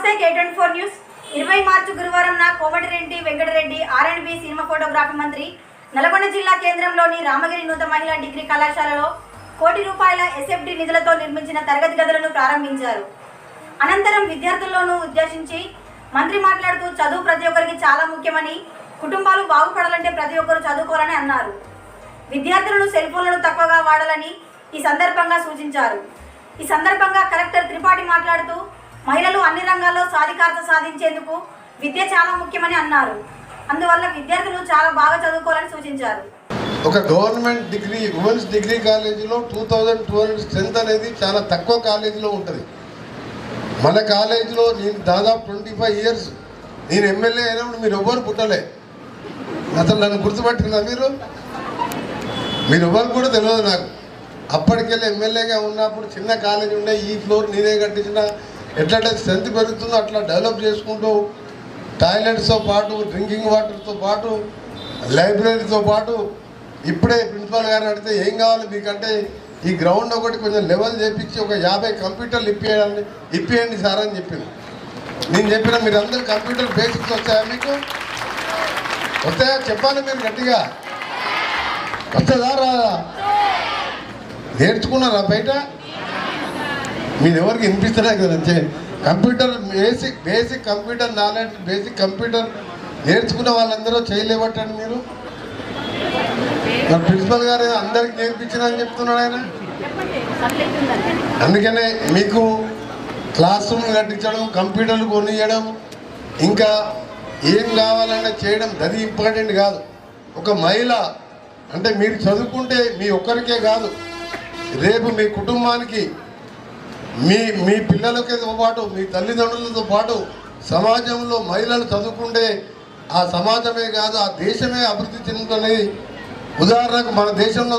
నమస్తే K24 news 20 మార్చి గురువారం Komatireddy Venkatareddy R&B cinema photography మంత్రి నల్గొండ జిల్లా కేంద్రంలోని రామగిరి నూతన మహిళా డిగ్రీ కళాశాలలో ₹1 కోటి SFD నిధులతో నిర్మించిన తరగతి గదులను ప్రారంభించారు. అనంతరం విద్యార్థులను ఉద్దేశించి మంత్రి మాట్లాడుతూ చదువు ప్రతి ఒక్కరికి చాలా ముఖ్యమని, కుటుంబాలు బాగుపడాలంటే ప్రతి ఒక్కరు చదువుకోవాలని అన్నారు. విద్యార్థులను సెల్ ఫోన్లను తక్కువగా వాడాలని ఈ సందర్భంగా సూచించారు. ఈ సందర్భంగా కలెక్టర్ త్రిపాఠి మాట్లాడుతూ మహిళలు అన్ని రంగాల్లో సాధికారత సాధించేందుకు విద్య చాలా ముఖ్యమని అన్నారు. అందువల్ల విద్యార్థులు చాలా బాగా చదువుకోవాలని సూచించారు. ఒక గవర్నమెంట్ డిగ్రీ ఉమెన్స్ డిగ్రీ కాలేజీలో 2200 స్ట్రెంత్ అనేది చాలా తక్కువ కాలేజీలో ఉంటుంది. మన కాలేజీలో నేను దాదాపు 25 ఇయర్స్ నేను ఎమ్మెల్యే అయినప్పుడు మీరు ఎవ్వరు పుట్టలే. అసలు నన్ను గుర్తుపట్టిందా మీరు ఎవ్వరు కూడా తెలియదు నాకు. అప్పటికెళ్ళి ఎమ్మెల్యేగా ఉన్నప్పుడు చిన్న కాలేజీ ఉండే, ఈ ఫ్లోర్ నేనే కట్టించిన. ఎట్లంటే స్ట్రెంత్ పెరుగుతుందో అట్లా డెవలప్ చేసుకుంటూ టాయిలెట్స్తో పాటు, డ్రింకింగ్ వాటర్తో పాటు, లైబ్రరీతో పాటు, ఇప్పుడే ప్రిన్సిపాల్ గారిని అడిగితే ఏం కావాలి మీకంటే ఈ గ్రౌండ్ ఒకటి కొంచెం లెవెల్ చేపించి ఒక 50 కంప్యూటర్లు ఇప్పియండి సార్ అని చెప్పింది. నేను చెప్పిన మీరందరూ కంప్యూటర్ బేసిక్స్ వచ్చాయా, మీకు వస్తాయా చెప్పాలి మీరు గట్టిగా. వస్తుందా రాదా? నేర్చుకున్నారా బయట? మీరు ఎవరికి వినిపిస్తారా కదా. Computer basic computer knowledge, basic computer నేర్చుకున్న వాళ్ళందరూ చేయలేవట్టండి మీరు. మరి ప్రిన్సిపల్ గారు అందరికి నేర్పించినని చెప్తున్నాడు ఆయన. అందుకనే మీకు క్లాస్ రూమ్ కట్టించడం, కంప్యూటర్లు కొనియడం, ఇంకా ఏం కావాలన్నా చేయడం అది ఇంపార్టెంట్ కాదు. ఒక మహిళ అంటే మీరు చదువుకుంటే మీ ఒక్కరికే కాదు, రేపు మీ కుటుంబానికి, మీ పిల్లలతో పాటు, మీ తల్లిదండ్రులతో పాటు సమాజంలో మహిళలు చదువుకుంటే ఆ సమాజమే కాదు ఆ దేశమే అభివృద్ధి చెందుతుంది. ఉదాహరణకు మన దేశంలో